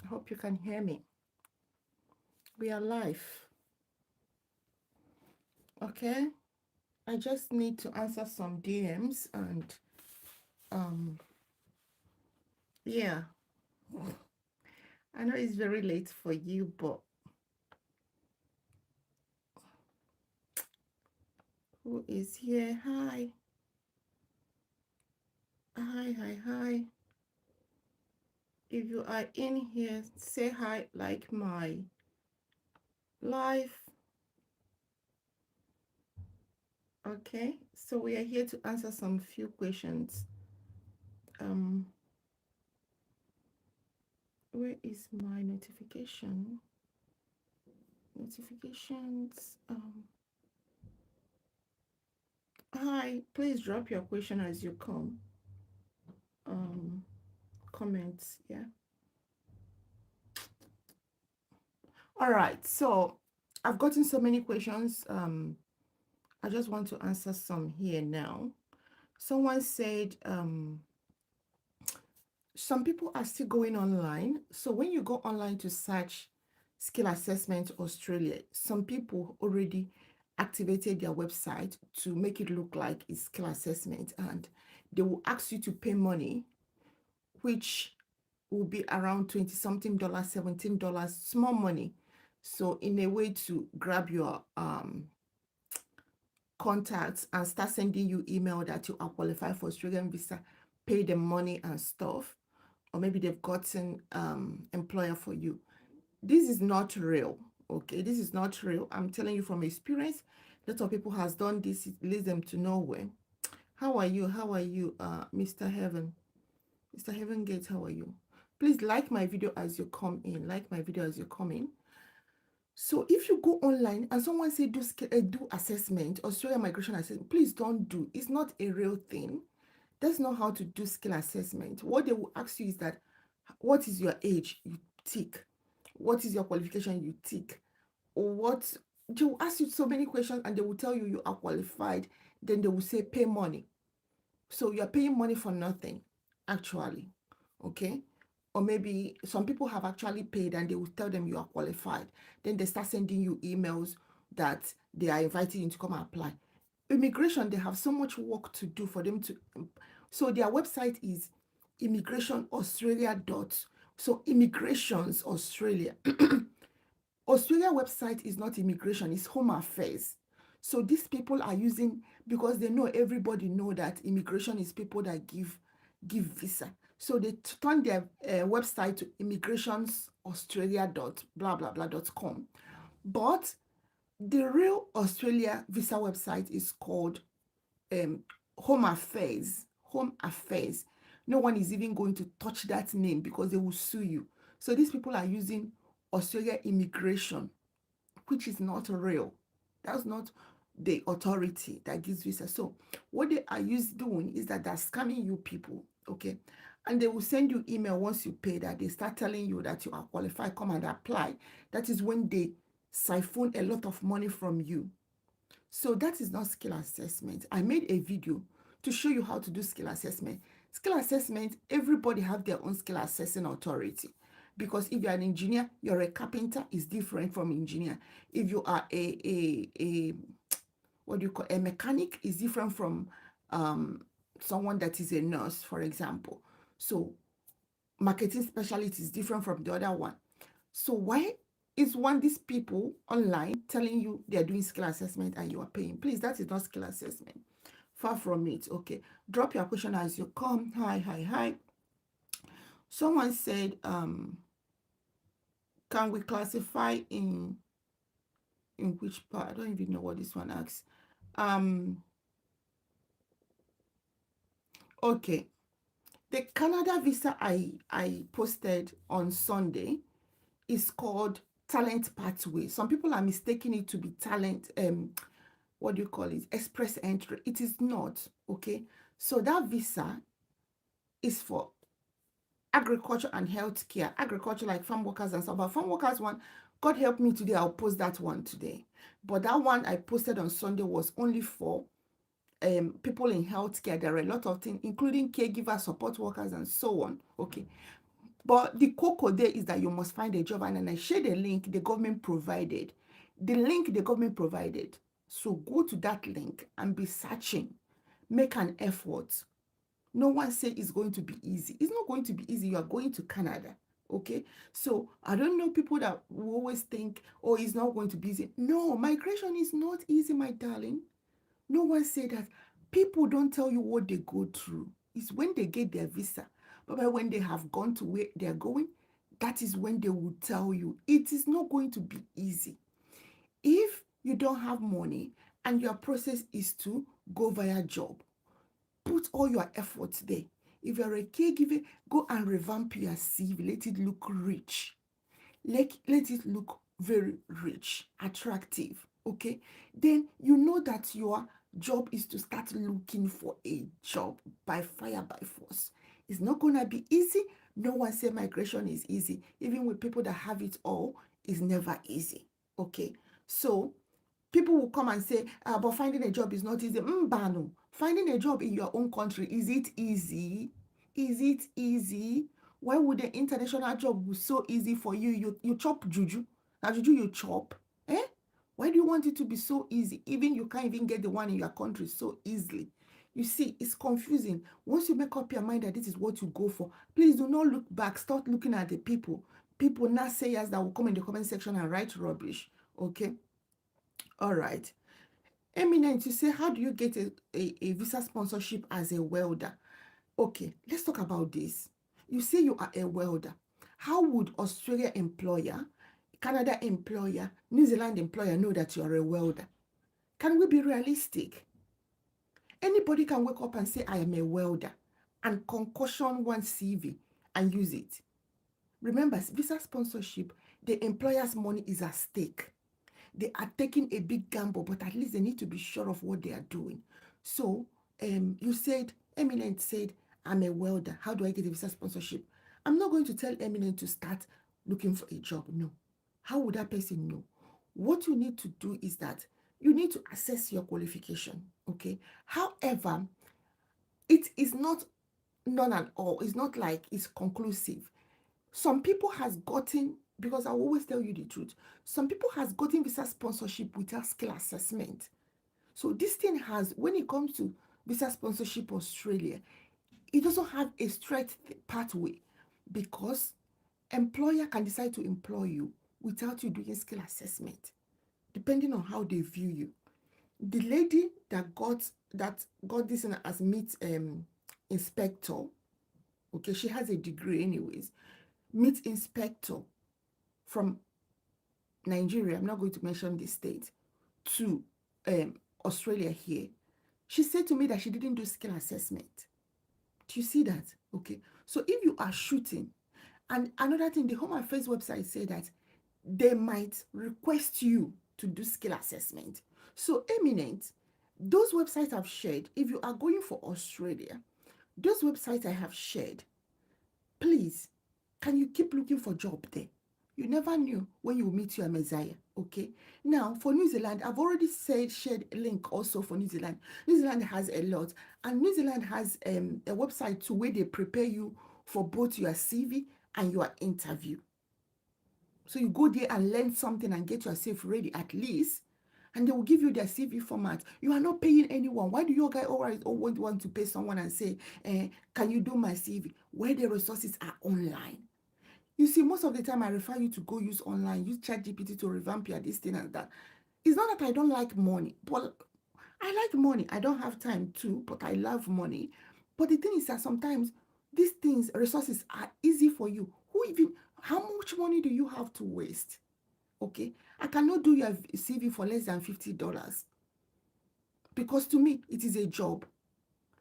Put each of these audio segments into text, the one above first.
hope you can hear me. We are live. Okay. I just need to answer some DMs and um yeah. I know it's very late for you, but who is here? Hi. Hi, hi, hi. If you are in here, say hi, like my live. Okay. So we are here to answer some few questions. Um, where is my notification? Notifications. Hi, please drop your question as you come. Um, Comments, yeah. All right, so I've gotten so many questions. I just want to answer some here now. Someone said, some people are still going online. So when you go online to search Skill Assessment Australia, some people already activated their website to make it look like it's skill assessment, and they will ask you to pay money, which will be around 20 something dollars, $17, small money. So in a way to grab your contacts and start sending you email that you are qualified for Australian visa, pay them money and stuff, or maybe they've gotten employer for you. This is not real. Okay, this is not real. I'm telling you from experience. A lot of people has done this. It leads them to nowhere. How are you? How are you, Mr. Heaven? Mr. Heaven Gates, how are you? Please like my video as you come in. Like my video as you come in. So if you go online and someone say do assessment, Australia migration assessment, please don't do. It's not a real thing. That's not how to do skill assessment. What they will ask you is that, what is your age? You tick. What is your qualification? You tick. Or what? They will ask you so many questions and they will tell you you are qualified. Then they will say pay money. So you're paying money for nothing, actually. Okay. Or maybe some people have actually paid and they will tell them you are qualified. Then they start sending you emails that they are inviting you to come and apply. Immigration, they have so much work to do for them to. So their website is immigration australia dot. So immigrations Australia. Australia website is not immigration, it's home affairs. So these people are using, because they know, everybody know that immigration is people that give visa. So they turn their website to immigrationsaustralia dot blah blah blah dot com. But the real Australia visa website is called um, Home Affairs. Home Affairs. No one is even going to touch that name because they will sue you. So these people are using Australia Immigration, which is not real. That's not the authority that gives visa. So what they are doing is that they're scamming you people, okay? And they will send you email once you pay, that they start telling you that you are qualified, come and apply. That is when they siphon a lot of money from you. So that is not skill assessment. I made a video to show you how to do skill assessment. Skill assessment, everybody have their own skill assessing authority. Because if you're an engineer, you're a carpenter, is different from engineer. If you are a what do you call, a mechanic, is different from someone that is a nurse, for example. So marketing specialist is different from the other one. So why is one these people online telling you they're doing skill assessment and you are paying? Please, that is not skill assessment. Far from it. Okay. Drop your question as you come. Hi, hi, hi. Someone said, can we classify in which part? I don't even know what this one asks. Okay. The Canada visa I posted on Sunday is called Talent Pathway. Some people are mistaking it to be talent, what do you call it, express entry. It is not. Okay, so that visa is for agriculture and healthcare. Agriculture, like farm workers and stuff. But farm workers one, God help me today, I'll post that one today. But that one I posted on Sunday was only for people in healthcare. There are a lot of things, including caregivers, support workers, and so on. Okay, But the cocoa there is that you must find a job. And then I share the link the government provided. The link the government provided. So go to that link and be searching. Make an effort. No one say it's going to be easy. It's not going to be easy. You are going to Canada. Okay. So I don't know people that will always think, oh, it's not going to be easy. No, migration is not easy, my darling. No one say that. People don't tell you what they go through. It's when they get their visa. But when they have gone to where they're going, that is when they will tell you it is not going to be easy. If you don't have money and your process is to go via job, put all your efforts there. If you're a caregiver, go and revamp your CV. Let it look rich. Let it look very rich, attractive. Okay? Then you know that your job is to start looking for a job by fire, by force. It's not going to be easy. No one say migration is easy. Even with people that have it all, it's never easy. Okay? So people will come and say, but finding a job is not easy. Bano, finding a job in your own country, is it easy? Is it easy? Why would the international job be so easy for you? You chop juju. Now juju you chop. Eh? Why do you want it to be so easy? Even you can't even get the one in your country so easily. You see, it's confusing. Once you make up your mind that this is what you go for, please do not look back. Start looking at the people. People naysayers that will come in the comment section and write rubbish. Okay? All right. Eminent, you say, how do you get a visa sponsorship as a welder? Okay, let's talk about this. You say you are a welder. How would Australia employer, Canada employer, New Zealand employer know that you are a welder? Can we be realistic? Anybody can wake up and say, I am a welder, and concoction one CV and use it. Remember, visa sponsorship, the employer's money is at stake. They are taking a big gamble, but at least they need to be sure of what they are doing. So you said, Eminent said, I'm a welder. How do I get a visa sponsorship? I'm not going to tell Eminent to start looking for a job. No. How would that person know? What you need to do is that you need to assess your qualification. Okay. However, it is not none at all. It's not like it's conclusive. Some people has gotten, because I will always tell you the truth, some people has gotten visa sponsorship without skill assessment. So this thing has, when it comes to visa sponsorship Australia, it doesn't have a straight pathway, because employer can decide to employ you without you doing skill assessment, depending on how they view you. The lady that got this as meat inspector, okay, she has a degree anyways, meat inspector from Nigeria, I'm not going to mention the state, to Australia here. She said to me that she didn't do skill assessment. Do you see that? Okay. So if you are shooting, and another thing, the Home Affairs website said that they might request you to do skill assessment. So Eminent, those websites I've shared, if you are going for Australia, those websites I have shared, please, can you keep looking for job there? You never knew when you meet your Messiah, okay? Now, for New Zealand, I've already shared a link also for New Zealand. New Zealand has a lot. And New Zealand has a website too where they prepare you for both your CV and your interview. So you go there and learn something and get yourself ready at least. And they will give you their CV format. You are not paying anyone. Why do you guys always want to pay someone and say, can you do my CV? Where the resources are online. You see, most of the time I refer you to go use online, use ChatGPT to revamp your this thing and that. It's not that I don't like money, but I like money. I don't have time too, but I love money. But the thing is that sometimes these things, resources are easy for you. How much money do you have to waste? Okay, I cannot do your CV for less than $50 because to me, it is a job.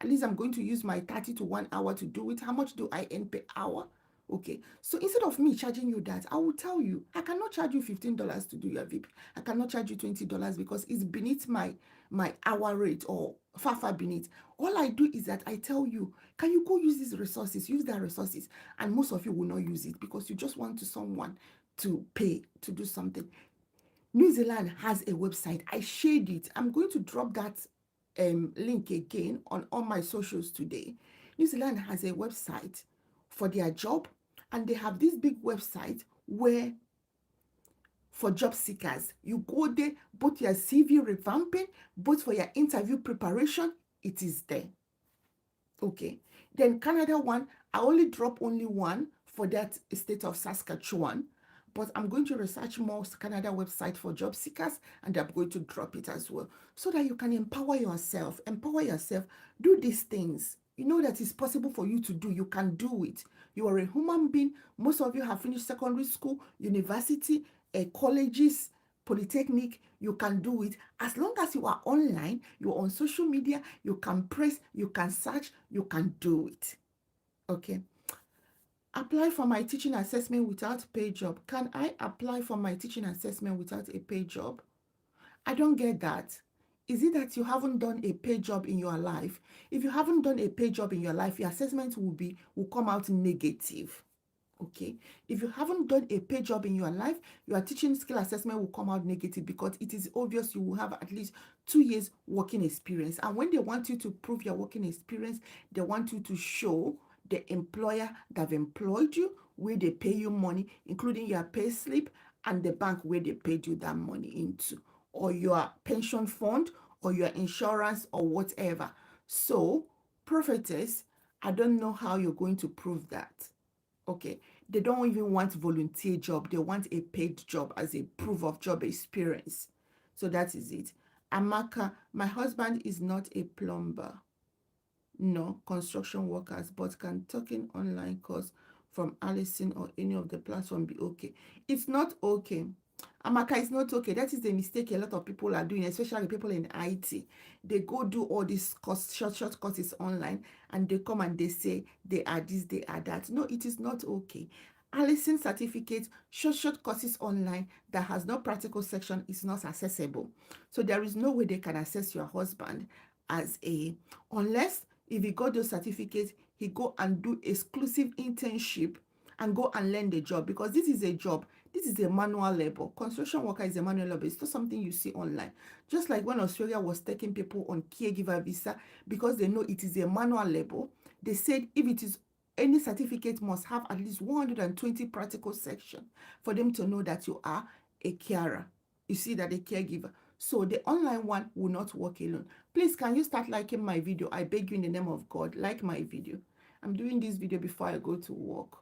At least I'm going to use my 30 to 1 hour to do it. How much do I earn per hour? Okay, so instead of me charging you that, I will tell you, I cannot charge you $15 to do your VP. I cannot charge you $20 because it's beneath my hour rate, or far beneath. All I do is that I tell you, can you go use these resources, use their resources, and most of you will not use it because you just want someone to pay to do something. New Zealand has a website. I shared it. I'm going to drop that link again on all my socials today. New Zealand has a website for their job, And they have this big website where for job seekers, you go there, both your CV revamping, both for your interview preparation, it is there. Okay. Then Canada one, I only drop only one for that state of Saskatchewan, but I'm going to research more Canada website for job seekers, and I'm going to drop it as well so that you can empower yourself. Empower yourself. Do these things. You know that it's possible for you to do. You can do it. You are a human being. Most of you have finished secondary school, university, colleges, polytechnic. You can do it as long as you are online, you're on social media, you can press, you can search, you can do it. Okay. Apply for my teaching assessment without pay job. Can I apply for my teaching assessment without a pay job? I don't get that. Is it that you haven't done a pay job in your life? If you haven't done a pay job in your life, your assessment will come out negative. Okay. If you haven't done a pay job in your life, your teaching skill assessment will come out negative because it is obvious you will have at least 2 years working experience. And when they want you to prove your working experience, they want you to show the employer that have employed you, where they pay you money, including your pay slip and the bank where they paid you that money into, or your pension fund or your insurance or whatever. So, prophetess, I don't know how you're going to prove that. Okay. They don't even want volunteer job. They want a paid job as a proof of job experience. So that is it. Amaka, my husband is not a plumber. No, construction workers, but can talking online course from Allison or any of the platform be okay? It's not okay. Amaka, it's not okay. That is the mistake a lot of people are doing, especially people in IT. They go do all these short courses online, and they come and they say they are this, they are that. No, it is not okay. Allison certificate, short courses online that has no practical section is not accessible. So there is no way they can assess your husband as a, unless if he got those certificates, he go and do exclusive internship and go and learn the job, because this is a job. This is a manual labor. Construction worker is a manual labor. It's not something you see online. Just like when Australia was taking people on caregiver visa because they know it is a manual labor, they said if it is any certificate must have at least 120 practical section for them to know that you are a carer. You see that a caregiver. So the online one will not work alone. Please, can you start liking my video? I beg you in the name of God, like my video. I'm doing this video before I go to work.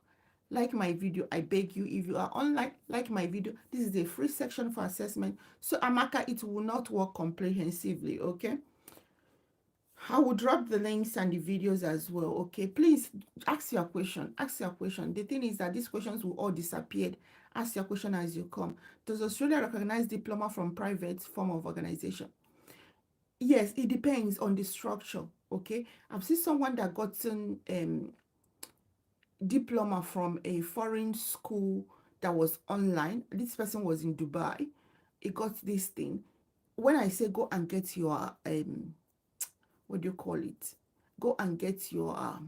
Like my video, I beg you. If you are online, like my video. This is a free section for assessment. So Amaka, it will not work comprehensively, okay? I will drop the links and the videos as well, okay? Please ask your question. Ask your question. The thing is that these questions will all disappear. Ask your question as you come. Does Australia recognize diploma from private form of organization? Yes, it depends on the structure, okay? I've seen someone that gotten diploma from a foreign school that was online. This person was in Dubai. He got this thing. When I say go and get your what do you call it? Go and get your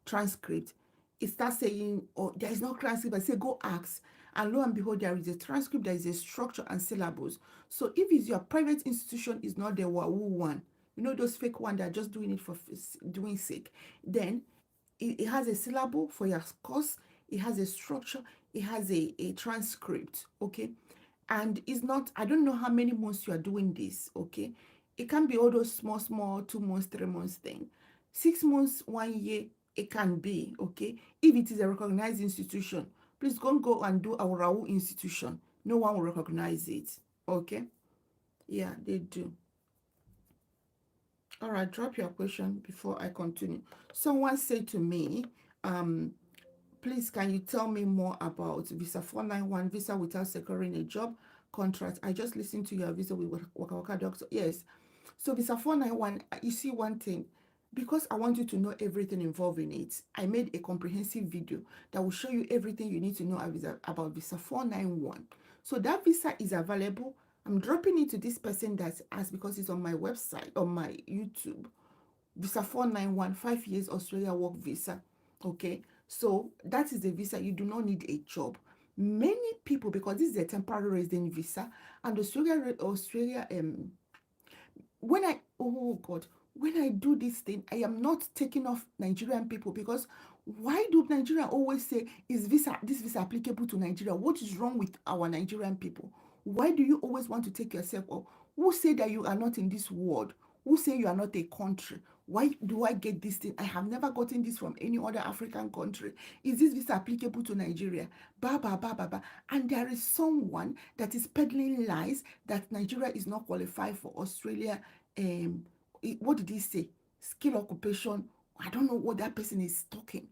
transcript. It starts saying, oh, there is no transcript. I say, go ask. And lo and behold, there is a transcript, there is a structure and syllabus. So if it's your private institution, is not the Wahoo one, you know, those fake one that are just doing it for doing sake, then it has a syllable for your course, it has a structure, it has a transcript, okay? And it's not, I don't know how many months you are doing this, okay? It can be all those small 2 months, 3 months thing. 6 months, 1 year, it can be, okay? If it is a recognized institution, please don't go and do our Raul institution. No one will recognize it, okay? Yeah, they do. All right, drop your question before I continue. Someone said to me, please, can you tell me more about Visa 491, visa without securing a job contract? I just listened to your visa with Waka Waka Doctor. Yes. So Visa 491, you see one thing, because I want you to know everything involved in it, I made a comprehensive video that will show you everything you need to know about Visa 491. So that visa is available. I'm dropping it to this person that's asked because it's on my website, on my YouTube. Visa 491, 5 years Australia work visa. Okay. So that is the visa. You do not need a job. Many people, because this is a temporary resident visa, and Australia when I do this thing, I am not taking off Nigerian people, because Why do Nigeria always say, is this visa applicable to Nigeria? What is wrong with our Nigerian people? Why do you always want to take yourself up? Who say that you are not in this world? Who say you are not a country? Why do I get this thing? I have never gotten this from any other African country. Is this visa applicable to Nigeria? Ba ba ba ba ba. And there is someone that is peddling lies that Nigeria is not qualified for Australia. What did he say? Skill occupation. I don't know what that person is talking.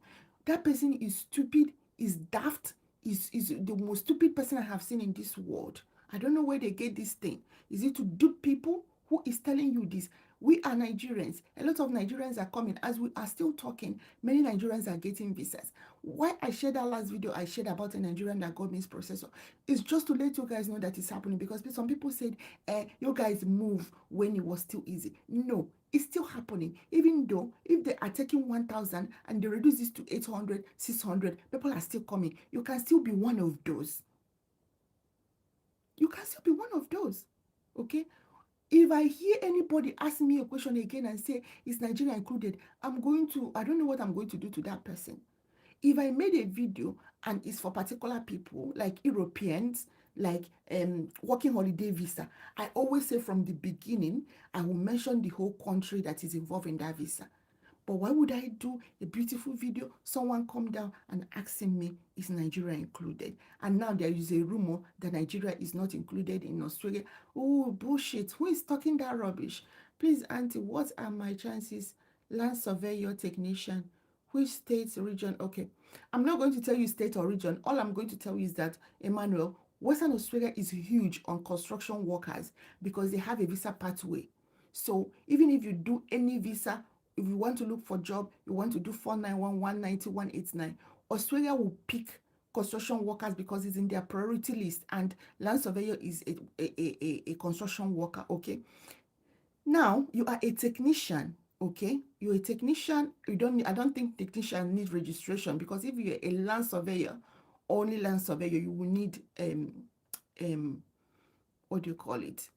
That person is stupid, is daft, is the most stupid person I have seen in this world. I don't know where they get this thing. Is it to dupe people? Who is telling you this? We are Nigerians. A lot of Nigerians are coming. As we are still talking, many Nigerians are getting visas. Why I shared that last video I shared about a Nigerian that got misprocessor is just to let you guys know that it's happening, because some people said, you guys move when it was still easy. No, it's still happening. Even though if they are taking 1,000 and they reduce this to 800, 600, people are still coming. You can still be one of those. You can still be one of those. Okay? If I hear anybody ask me a question again and say, is Nigeria included? I don't know what I'm going to do to that person. If I made a video and it's for particular people, like Europeans, like working holiday visa, I always say from the beginning, I will mention the whole country that is involved in that visa. But why would I do a beautiful video? Someone come down and asking me, is Nigeria included? And now there is a rumor that Nigeria is not included in Australia. Oh, bullshit. Who is talking that rubbish? Please, Auntie, what are my chances? Land surveyor technician. Which state, region? Okay. I'm not going to tell you state or region. All I'm going to tell you is that, Emmanuel, Western Australia is huge on construction workers because they have a visa pathway. So even if you do any visa, if you want to look for job, you want to do 491, 190, 189, Australia will pick construction workers because it's in their priority list, and land surveyor is a construction worker. Okay. Now you are a technician. Okay, you're a technician. I don't think technician need registration, because if you're a land surveyor, only land surveyor, you will need what do you call it,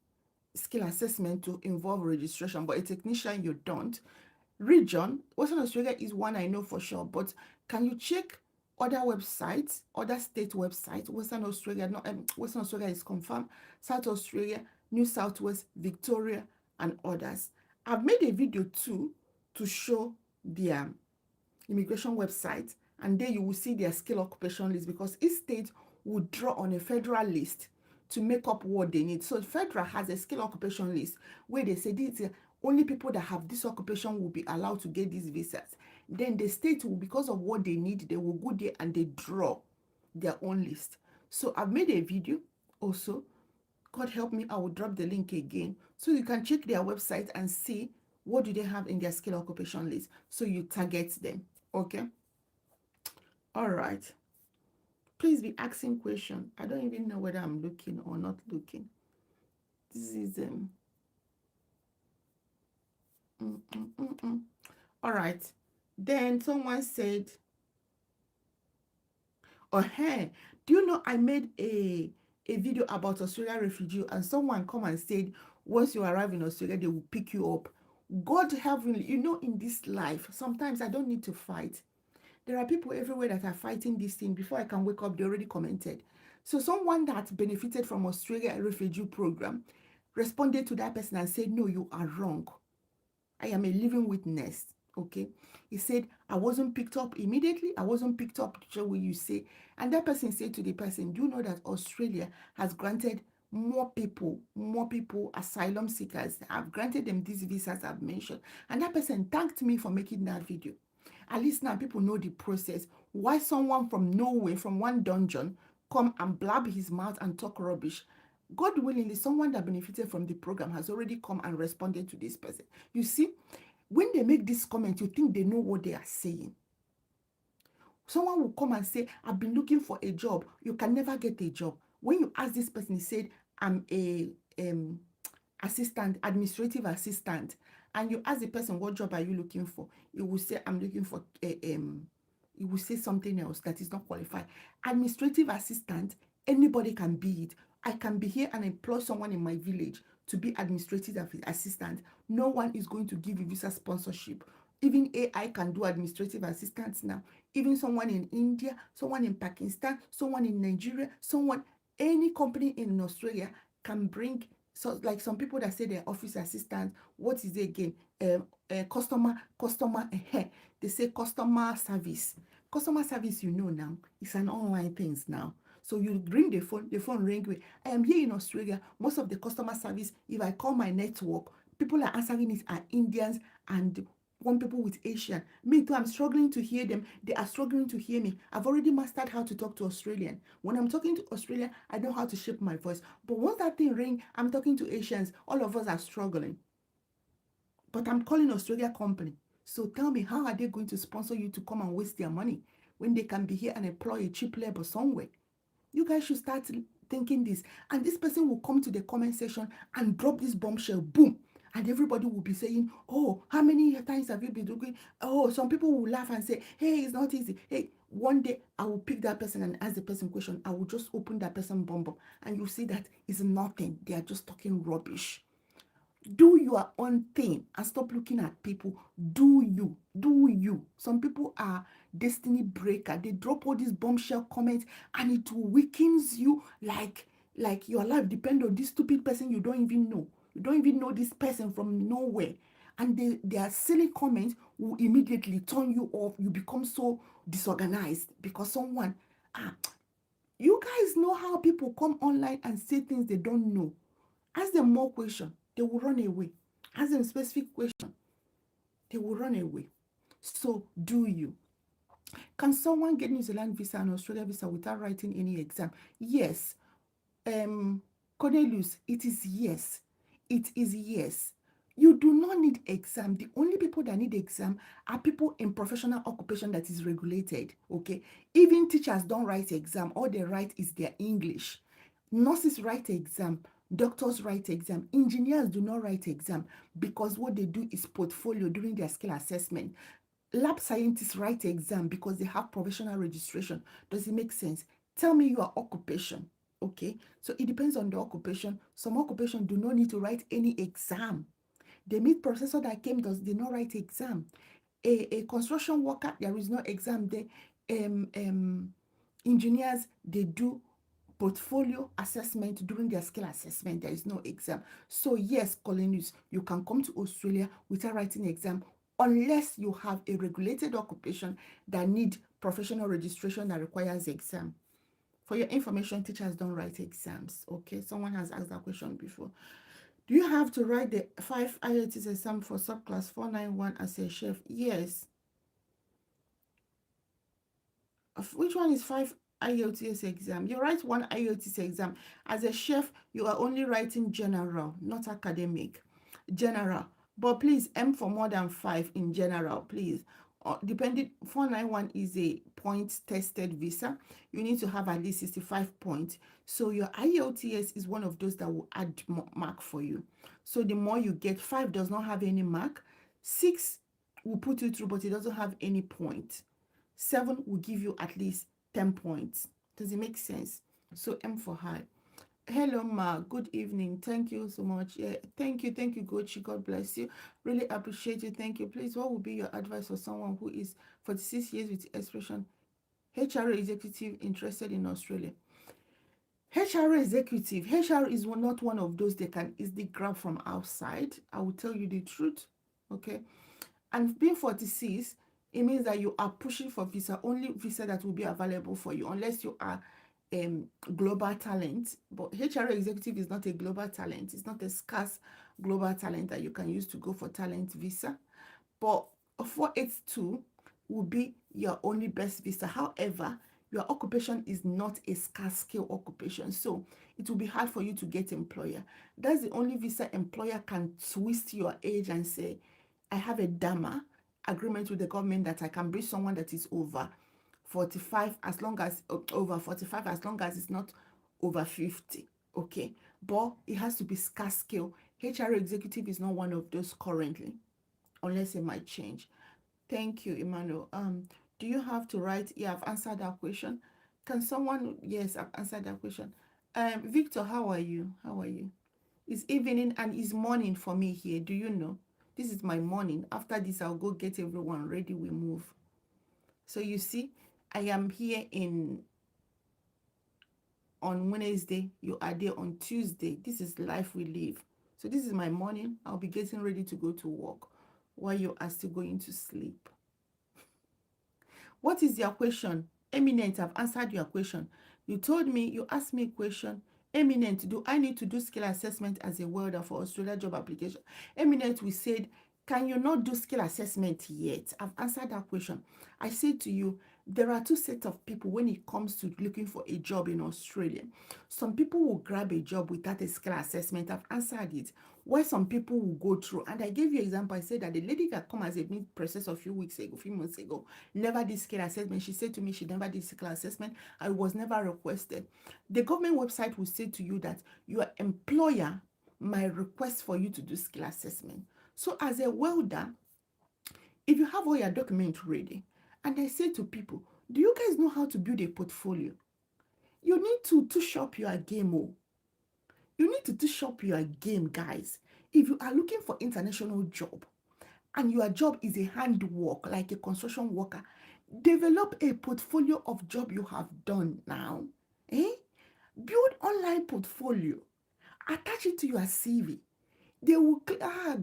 skill assessment to involve registration. But a technician, you don't. Region, Western Australia is one I know for sure, but can you check other websites, other state websites? Western Australia, no, Western Australia is confirmed. South Australia, New South Wales, Victoria, and others. I've made a video too to show their immigration website, and there you will see their skill occupation list, because each state will draw on a federal list to make up what they need. So federal has a skill occupation list where they say these only people that have this occupation will be allowed to get these visas. Then the state will, because of what they need, they will go there and they draw their own list. So I've made a video also. God help me, I will drop the link again so you can check their website and see what do they have in their skill occupation list, so you target them. Okay. All right. Please be asking questions. I don't even know whether I'm looking or not looking. This is all right. Then someone said, oh hey, do you know I made a video about Australian refugee, and someone come and said once you arrive in Australia they will pick you up. God heavenly, in this life sometimes I don't need to fight. There are people everywhere that are fighting this thing. Before I can wake up, they already commented. So someone that benefited from Australia refugee program responded to that person and said, no, you are wrong. I am a living witness. Okay. He said, I wasn't picked up immediately. I wasn't picked up the way you say. And that person said to the person, do you know that Australia has granted more people asylum seekers, have granted them these visas I've mentioned? And that person thanked me for making that video. At least now people know the process. Why someone from nowhere, from one dungeon, come and blab his mouth and talk rubbish? God willingly, someone that benefited from the program has already come and responded to this person. You see, when they make this comment, you think they know what they are saying. Someone will come and say, I've been looking for a job. You can never get a job. When you ask this person, he said, I'm a administrative assistant. And you ask the person, what job are you looking for? He will say, I'm looking for he will say something else that is not qualified. Administrative assistant, anybody can be it. I can be here and employ someone in my village to be administrative assistant. No one is going to give you visa sponsorship. Even AI can do administrative assistants now. even someone in India, someone in Pakistan, someone in Nigeria, any company in Australia can bring. So, like some people that say they're office assistants, what is it again? Customer, they say customer service. Customer service, now, it's an online thing now. So you ring the phone ring with, I am here in Australia. Most of the customer service, if I call my network, people are answering it are Indians and one people with Asian. Me too, I'm struggling to hear them. They are struggling to hear me. I've already mastered how to talk to Australian. When I'm talking to Australia, I know how to shape my voice. But once that thing ring, I'm talking to Asians. All of us are struggling. But I'm calling Australia company. So tell me, how are they going to sponsor you to come and waste their money when they can be here and employ a cheap labor somewhere? You guys should start thinking this. And this person will come to the comment section and drop this bombshell. Boom. And everybody will be saying, oh, how many times have you been doing? Oh, some people will laugh and say, hey, it's not easy. Hey, one day I will pick that person and ask the person question. I will just open that person bomb up. And you see that it's nothing. They are just talking rubbish. Do your own thing and stop looking at people. Do you. Some people are destiny breaker. They drop all these bombshell comments and it weakens you like your life depends on this stupid person you don't even know. You don't even know this person from nowhere. And their silly comments will immediately turn you off. You become so disorganized because someone, you guys know how people come online and say things they don't know. Ask them more questions, they will run away. Ask them specific question, they will run away. So do you. Can someone get New Zealand visa and Australia visa without writing any exam? Yes. Cornelius, it is yes. It is yes. You do not need exam. The only people that need exam are people in professional occupation that is regulated. Okay. Even teachers don't write exam. All they write is their English. Nurses write exam. Doctors write exam. Engineers do not write exam because what they do is portfolio during their skill assessment. Lab scientists write exam because they have professional registration. Does it make sense? Tell me your occupation. Okay, so it depends on the occupation. Some occupation do not need to write any exam. The meat processor that came did not write exam. A construction worker, there is no exam there. Engineers, they do portfolio assessment during their skill assessment. There is no exam. So yes, Colinus, you can come to Australia without writing exam unless you have a regulated occupation that need professional registration that requires exam. For your information, teachers don't write exams. Okay, someone has asked that question before. Do you have to write the 5 IELTS exam for subclass 491 as a chef? Yes. Which one is 5 IELTS exam? You write one IELTS exam. As a chef, you are only writing general, not academic. General. But please, aim for more than 5 in general, please. Depending, 491 is a point tested visa. You need to have at least 65 points. So your IELTS is one of those that will add mark for you. So the more you get, 5 does not have any mark. 6 will put you through, but it doesn't have any point. 7 will give you at least 10 points. Does it make sense? So M for high. Hello, Ma. Good evening. Thank you so much. Yeah, thank you, Gochi. God bless you. Really appreciate you. Thank you. Please, what would be your advice for someone who is 46 years with expression HR executive interested in Australia? HR executive. HR is not one of those they can easily grab from outside. I will tell you the truth. Okay. And being 46, it means that you are pushing for visa, only visa that will be available for you, unless you are global talent. But HR executive is not a global talent. It's not a scarce global talent that you can use to go for talent visa. But 482 will be your only best visa. However, your occupation is not a scarce skill occupation, so it will be hard for you to get employer. That's the only visa employer can twist your age and say, I have a DAMA agreement with the government that I can bring someone that is over 45 as long as over 45 as long as it's not over 50. Okay, but it has to be scarce skill. HR executive is not one of those currently, unless it might change. Thank you, Emmanuel. Do you have to write? Yeah, I've answered that question. Can someone? Yes, I've answered that question. Victor, how are you? How are you? It's evening and it's morning for me here. Do you know? This is my morning. After this, I'll go get everyone ready. We move. So you see, I am here in on Wednesday, you are there on Tuesday. This is life we live. So this is my morning. I'll be getting ready to go to work while you are still going to sleep. What is your question? Eminent, I've answered your question. You told me, you asked me a question. Eminent, do I need to do skill assessment as a welder for Australia job application? Eminent, we said, can you not do skill assessment yet? I've answered that question. I said to you, there are two sets of people when it comes to looking for a job in Australia. Some people will grab a job without a skill assessment. I've answered it. Where some people will go through, and I gave you an example. I said that the lady that come as a meat process a few weeks ago, a few months ago, never did skill assessment. She said to me she never did skill assessment. I was never requested. The government website will say to you that your employer might request for you to do skill assessment. So as a welder, if you have all your documents ready, and I say to people, do you guys know how to build a portfolio? You need to touch up your game. Oh. You need to touch up your game, guys. If you are looking for international job and your job is a handwork, like a construction worker, develop a portfolio of job you have done now. Eh? Build online portfolio. Attach it to your CV. They will,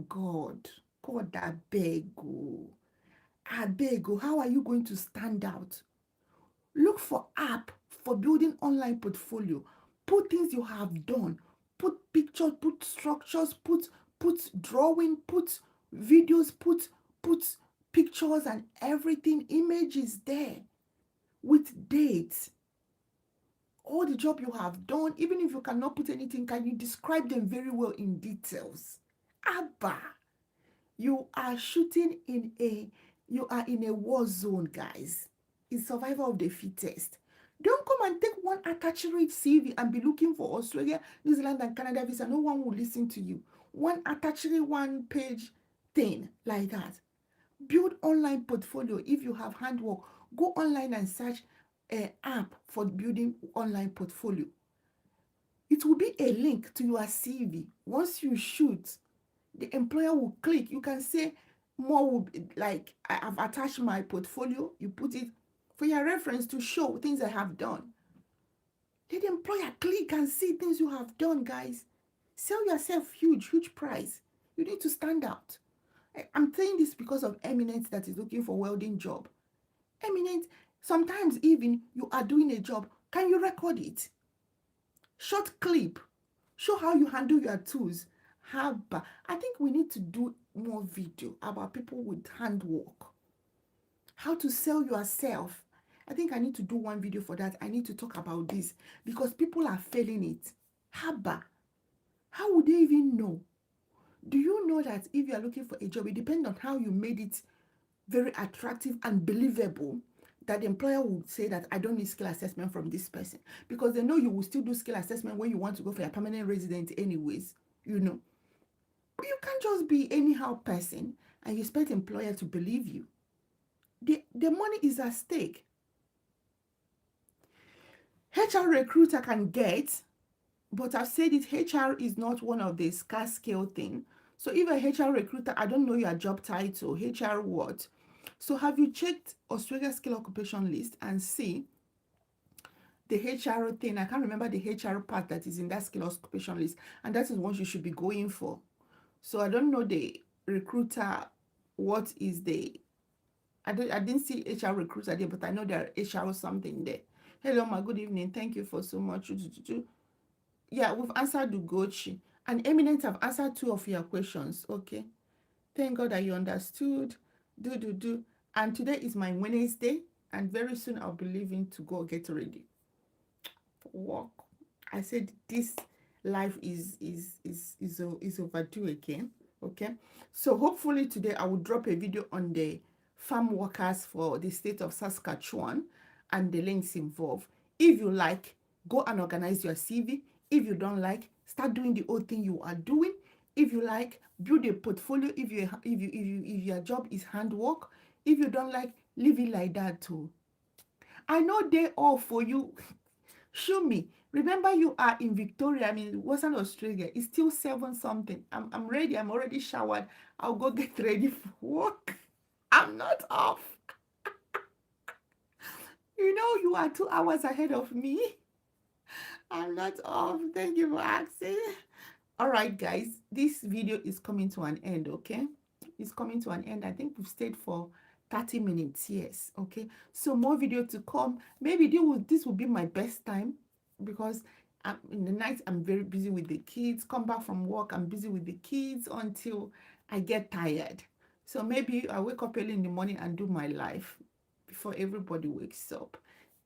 God, God, I beg you. I beg you, how are you going to stand out? Look for app for building online portfolio. Put things you have done. Put pictures, put structures, put drawing, put videos, put pictures and everything, images there with dates. All the job you have done, even if you cannot put anything, can you describe them very well in details? Abba, you are shooting in a you are in a war zone, guys. It's survival of the fittest. Don't come and take one attached CV and be looking for Australia, New Zealand, and Canada visa. No one will listen to you. One attached one page thing like that. Build online portfolio. If you have handwork, go online and search an app for building online portfolio. It will be a link to your CV. Once you shoot, the employer will click. You can say more will be like, I have attached my portfolio. You put it for your reference to show things I have done. Let the employer click and see things you have done, guys. Sell yourself huge price. You need to stand out. I'm saying this because of Eminent that is looking for welding job. Eminent, sometimes even you are doing a job, can you record it? Short clip. Show how you handle your tools. I think we need to do more video about people with handwork. How to sell yourself. I think I need to do one video for that. I need to talk about this because people are failing it. How would they even know? Do you know that if you are looking for a job, it depends on how you made it very attractive and believable, that the employer would say that I don't need skill assessment from this person, because they know you will still do skill assessment when you want to go for your permanent resident anyways, you know. But you can't just be anyhow person and you expect employer to believe you. The money is at stake. HR recruiter can get, but I've said it, HR is not one of the scarce scale thing. So if a HR recruiter, I don't know your job title, HR what? So have you checked Australia skill occupation list and see the HR thing? I can't remember the HR part that is in that skill occupation list, and that is what you should be going for. So I don't know the recruiter, what is the, I didn't see HR recruiter there, but I know there are HR something there. Hello, my good evening. Thank you for so much. Yeah, we've answered Ugochi. And Eminent have answered 2 of your questions. Okay. Thank God that you understood. Do. And today is my Wednesday. And very soon I'll be leaving to go get ready for work. I said this life is overdue again. Okay. So hopefully today I will drop a video on the farm workers for the state of Saskatchewan and the links involved. If you like, go and organize your CV. If you don't like, start doing the old thing you are doing. If you like, build a portfolio. If your job is handwork. If you don't like, leave it like that too. I know they all for you. Show me. Remember, you are in Victoria. I mean, Western Australia. It's still 7 something. I'm ready. I'm already showered. I'll go get ready for work. I'm not off. You know, you are 2 hours ahead of me. I'm not off. Thank you for asking. All right, guys, this video is coming to an end, okay? It's coming to an end. I think we've stayed for 30 minutes, yes, okay? So more video to come. Maybe this will be my best time because in the night, I'm very busy with the kids. Come back from work, I'm busy with the kids until I get tired. So maybe I wake up early in the morning and do my life before everybody wakes up.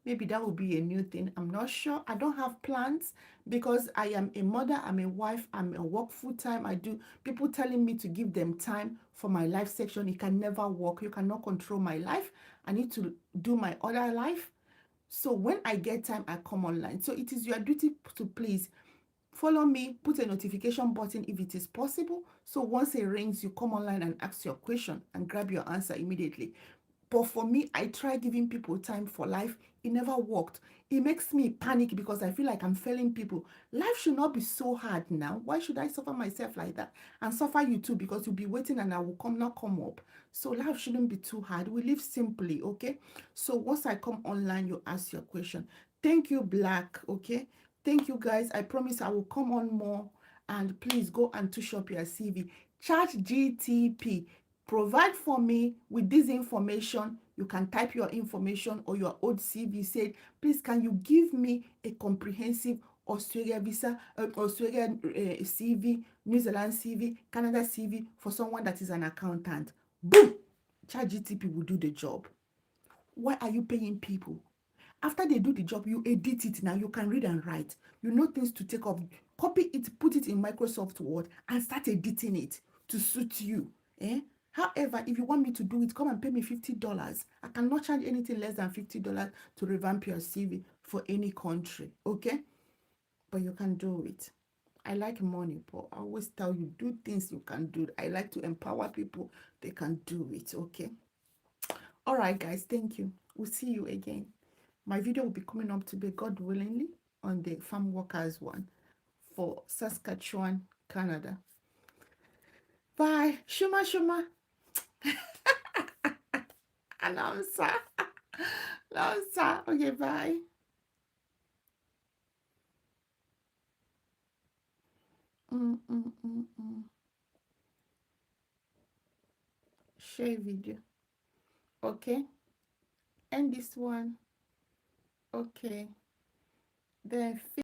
Maybe that will be a new thing. I'm not sure. I don't have plans because I am a mother, I'm a wife, I'm a work full time. I do people telling me to give them time for my life section. It can never work. You cannot control my life. I need to do my other life. So when I get time, I come online. So it is your duty to please follow me, put a notification button if it is possible. So once it rings, you come online and ask your question and grab your answer immediately. But for me, I try giving people time for life. It never worked. It makes me panic because I feel like I'm failing people. Life should not be so hard now. Why should I suffer myself like that? And suffer you too because you'll be waiting and I will not come up. So life shouldn't be too hard. We live simply, okay? So once I come online, you ask your question. Thank you, Black, okay? Thank you, guys. I promise I will come on more. And please go and touch up your CV. ChatGTP provide for me with this information. You can type your information or your old CV. Say, please, can you give me a comprehensive Australia visa, Australian CV, New Zealand CV, Canada CV for someone that is an accountant? Boom! ChatGTP will do the job. Why are you paying people? After they do the job, you edit it. Now you can read and write. You know things to take off. Copy it, put it in Microsoft Word and start editing it to suit you. Eh? However, if you want me to do it, come and pay me $50. I cannot charge anything less than $50 to revamp your CV for any country. Okay? But you can do it. I like money, but I always tell you, do things you can do. I like to empower people. They can do it. Okay? All right, guys. Thank you. We'll see you again. My video will be coming up today, God willingly, on the farm workers one for Saskatchewan, Canada. Bye. Shuma Shuma. Announcer. Announcer. Okay, bye. Mm, mm, mm, mm. Share video. Okay. And this one. Okay. Then